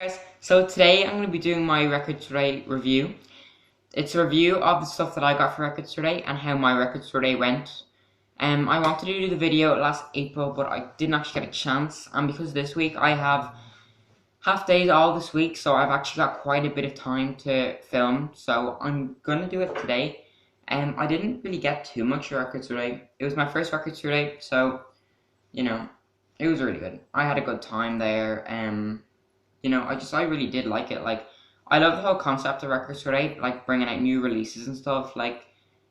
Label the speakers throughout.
Speaker 1: Guys, so today I'm going to be doing my Record Store review. It's a review of the stuff that I got for Record Store and how my Record Store went. I wanted to do the video last April, but I didn't actually get a chance. And because this week I have half days all this week, so I've actually got quite a bit of time to film. So I'm going to do it today. I didn't really get too much Record Store. It was my first Record Store, so you know, it was really good. I had a good time there. I really did like it. Like, I love the whole concept of Record Store 8, like bringing out new releases and stuff. Like,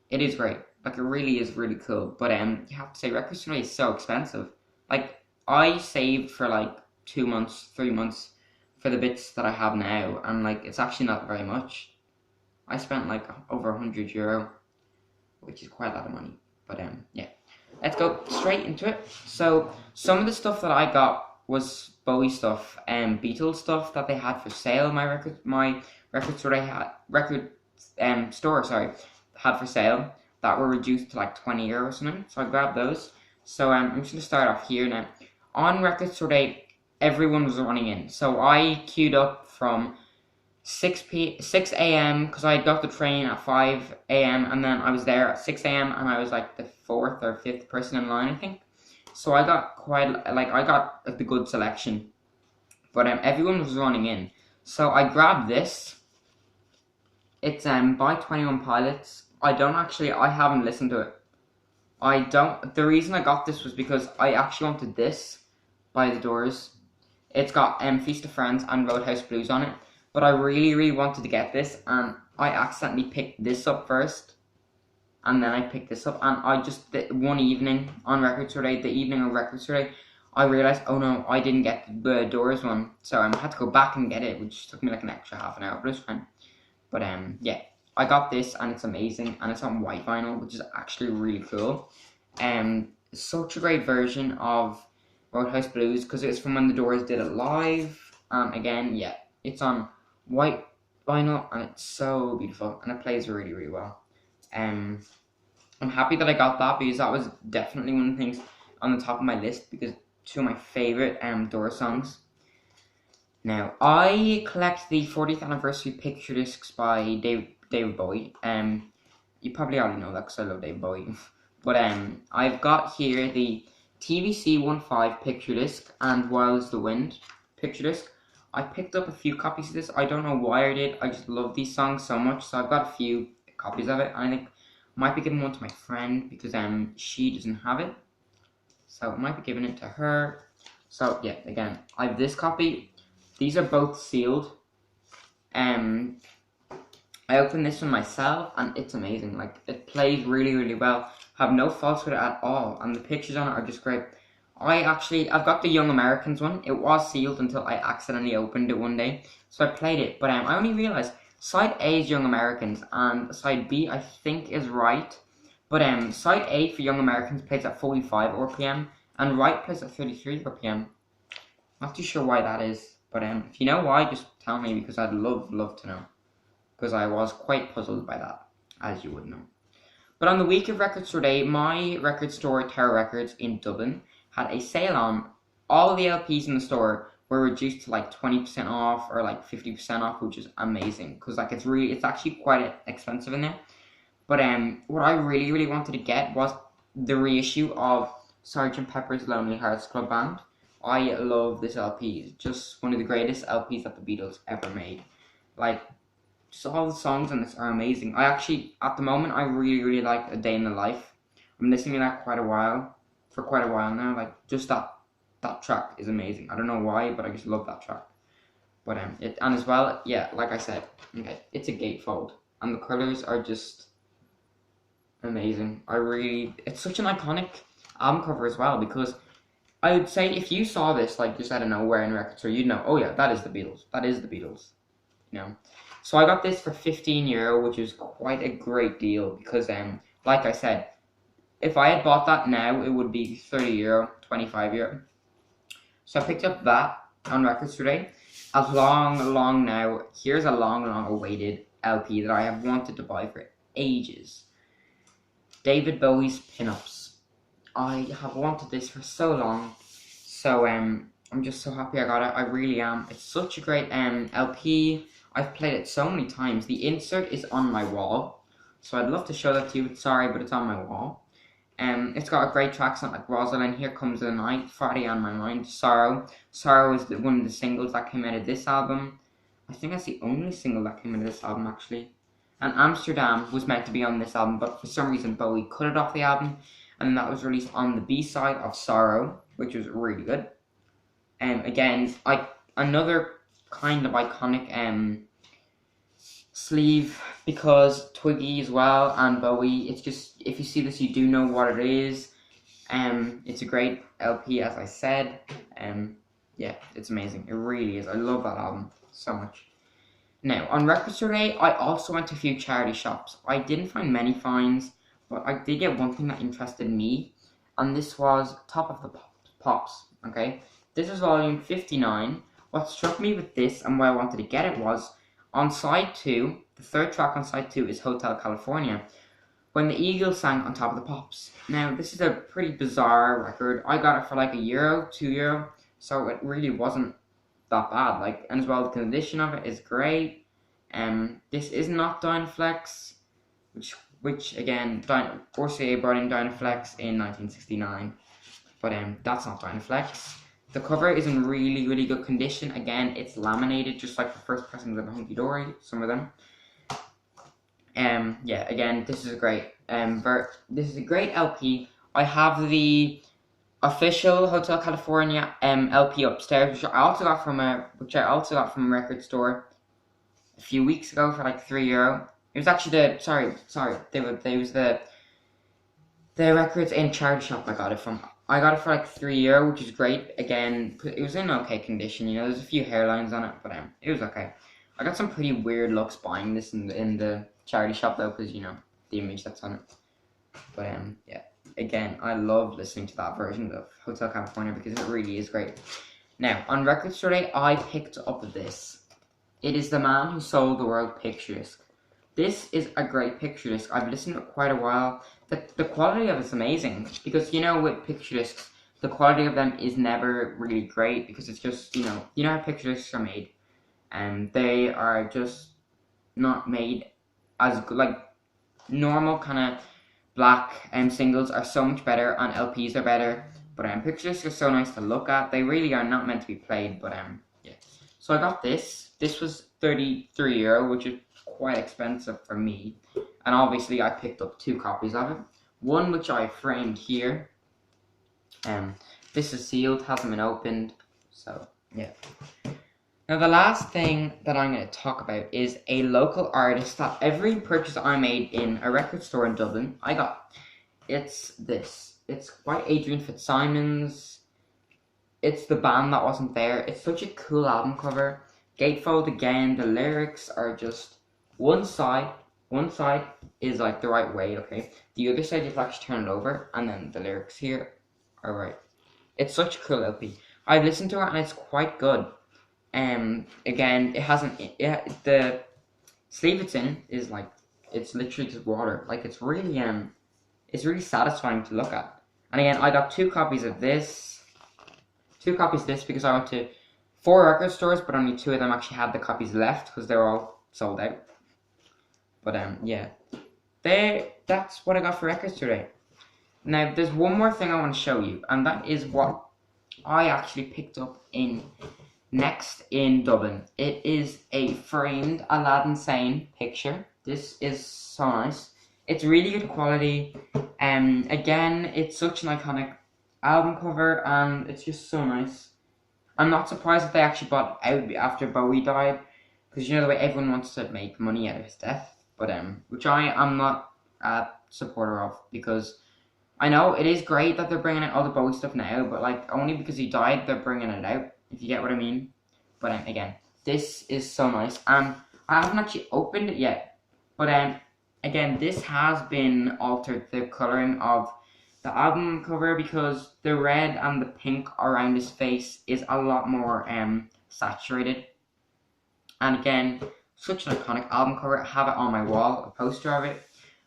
Speaker 1: it is great. Like, it really is really cool. But you have to say Record Store 8 is so expensive. Like, I saved for like 2 months, 3 months for the bits that I have now, and like it's actually not very much. I spent like over €100, which is quite a lot of money. But yeah, let's go straight into it. So some of the stuff that I got was Bowie stuff and Beatles stuff that they had for sale. My record store had for sale that were reduced to like €20 or something. So I grabbed those. So I'm just gonna start off here now. On Record Store Day, everyone was running in. So I queued up from 6 a.m. because I got the train at 5 a.m. and then I was there at 6 a.m. and I was like the fourth or fifth person in line, I think. So I got the good selection, but everyone was running in. So I grabbed this. It's by 21 Pilots. I haven't listened to it. The reason I got this was because I actually wanted this by The Doors. It's got Feast of Friends and Roadhouse Blues on it. But I really, really wanted to get this, and I accidentally picked this up first, and then I picked this up, and one evening on Record Store Day, the evening of Record Store Day, I realized, oh no, I didn't get the Doors one, so I had to go back and get it, which took me like an extra half an hour, but it was fine. But yeah, I got this, and it's amazing, and it's on white vinyl, which is actually really cool. Such a great version of Roadhouse Blues, because it's from when the Doors did it live, and again, yeah, it's on white vinyl, and it's so beautiful, and it plays really, really well. I'm happy that I got that, because that was definitely one of the things on the top of my list, because two of my favorite Doors songs. Now, I collect the 40th anniversary picture discs by David Bowie. You probably already know that because I love David Bowie. But I've got here the TVC 15 picture disc and Wild's the Wind picture disc. I picked up a few copies of this. I don't know why I did. I just love these songs so much. So I've got a few copies of it. And I think I might be giving one to my friend because she doesn't have it. So I might be giving it to her. So yeah, again, I have this copy. These are both sealed. I opened this one myself and it's amazing. Like, it plays really, really well. I have no faults with it at all. And the pictures on it are just great. I've got the Young Americans one. It was sealed until I accidentally opened it one day. So I played it, but I only realized side A is Young Americans and side B I think is Right. But side A for Young Americans plays at 45 RPM and Right plays at 33 RPM. Not too sure why that is, but if you know why, just tell me, because I'd love to know. Because I was quite puzzled by that, as you would know. But on the week of Record Store Day, my record store, Tower Records in Dublin, had a sale on. All the LPs in the store were reduced to like 20% off or like 50% off, which is amazing because like it's actually quite expensive in there. But what I really, really wanted to get was the reissue of Sgt. Pepper's Lonely Hearts Club Band. I love this LP. It's just one of the greatest LPs that the Beatles ever made. Like, just all the songs on this are amazing. At the moment, I really, really like A Day in the Life. I'm listening to that for quite a while now. Like, just that track is amazing. I don't know why, but I just love that track. But and as well, yeah, like I said, okay, it's a gatefold, and the colors are just amazing. It's such an iconic album cover as well, because I would say if you saw this like just out of nowhere in record store, you'd know, oh yeah, that is the Beatles. That is the Beatles. You know. So I got this for €15, which is quite a great deal because like I said, if I had bought that now, it would be €30, €25. So I picked up that on Record Store Day. Here's a long awaited LP that I have wanted to buy for ages. David Bowie's Pinups. I have wanted this for so long. So I'm just so happy I got it. I really am. It's such a great LP. I've played it so many times. The insert is on my wall, so I'd love to show that to you. Sorry, but it's on my wall. It's got a great tracks on like Rosalind, Here Comes the Night, Friday on My Mind, Sorrow. Sorrow is one of the singles that came out of this album. I think that's the only single that came out of this album actually. And Amsterdam was meant to be on this album, but for some reason Bowie cut it off the album, and then that was released on the B-side of Sorrow, which was really good. Again, another kind of iconic sleeve, because Twiggy as well and Bowie. It's just, if you see this, you do know what it is. It's a great LP, as I said. Yeah, it's amazing. It really is. I love that album so much. Now, on Record Store Day, I also went to a few charity shops. I didn't find many finds, but I did get one thing that interested me, and this was Top of the Pops, okay? This is volume 59. What struck me with this and why I wanted to get it was, on side 2, the third track on side 2 is Hotel California, when the Eagles sang on Top of the Pops. Now, this is a pretty bizarre record. I got it for like €1, €2, so it really wasn't that bad. And as well, the condition of it is great. This is not Dynaflex, which again, RCA brought in Dynaflex in 1969, but that's not Dynaflex. The cover is in really, really good condition. Again, it's laminated, just like the first pressings of the Hunky Dory, some of them. Yeah, again, this is a great LP. I have the official Hotel California LP upstairs, which I also got from a record store a few weeks ago for like €3. It was actually the records in charity shop I got it from. I got it for like €3, which is great. Again, it was in okay condition. You know, there's a few hairlines on it, but it was okay. I got some pretty weird looks buying this in the charity shop though, because you know the image that's on it. But yeah. Again, I love listening to that version of Hotel California because it really is great. Now, on Record Store Day, I picked up this. It is The Man Who Sold the World picture disc. This is a great picture disc. I've listened to it quite a while. The quality of it is amazing because, you know, with picture discs, the quality of them is never really great because it's just, you know how picture discs are made. And they are just not made as good, like normal kind of black singles are so much better, and LPs are better, but picture discs are so nice to look at. They really are not meant to be played, but yeah. So I got this. This was €33, which is quite expensive for me, and obviously I picked up 2 copies of it. One which I framed here. This is sealed, hasn't been opened, so yeah. Now the last thing that I'm going to talk about is a local artist that every purchase I made in a record store in Dublin, I got. It's this. It's by Adrian Fitzsimons. It's The Band That Wasn't There. It's such a cool album cover. Gatefold again, the lyrics are just one side is like the right way, okay? The other side you have to actually turn it over, and then the lyrics here are right. It's such a cool LP. I've listened to it and it's quite good. Again, the sleeve it's in is like, it's literally just water. Like, it's really satisfying to look at. And again, I got 2 copies of this. 2 copies of this because I went to 4 record stores, but only 2 of them actually had the copies left because they were all sold out. But yeah, that's what I got for records today. Now, there's one more thing I want to show you, and that is what I actually picked up next in Dublin. It is a framed Aladdin Sane picture. This is so nice. It's really good quality. Again, it's such an iconic album cover, and it's just so nice. I'm not surprised that they actually bought it out after Bowie died, because you know the way everyone wants to make money out of his death. But which I am not a supporter of, because I know it is great that they're bringing out all the Bowie stuff now, but like only because he died they're bringing it out, if you get what I mean. But again, this is so nice, and I haven't actually opened it yet. But again, this has been altered, the coloring of the album cover, because the red and the pink around his face is a lot more saturated. And again, such an iconic album cover. I have it on my wall, a poster of it.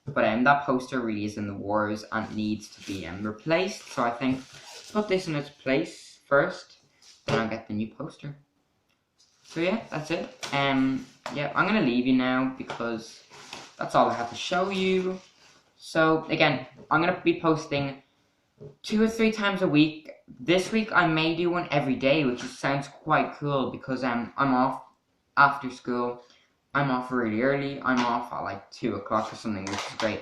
Speaker 1: But that poster really is in the wars and needs to be replaced. So I think put this in its place first. and I'll get the new poster. So yeah, that's it. Yeah, I'm gonna leave you now because that's all I have to show you. So again, I'm gonna be posting 2 or 3 times a week. This week I may do one every day, which sounds quite cool because I'm off after school. I'm off really early. I'm off at like 2 o'clock or something, which is great.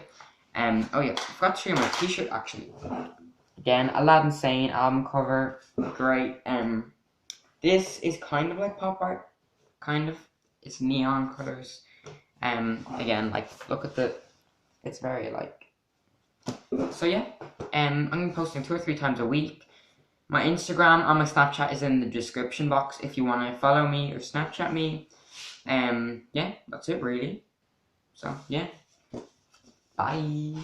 Speaker 1: Oh yeah, I forgot to show you my t-shirt actually. Again, Aladdin Sane album cover, great. This is kind of like pop art, kind of. It's neon colors. Again, like look at the. It's very like. So yeah, I'm gonna be posting 2 or 3 times a week. My Instagram and my Snapchat is in the description box if you want to follow me or Snapchat me. Yeah, that's it really. So yeah, bye.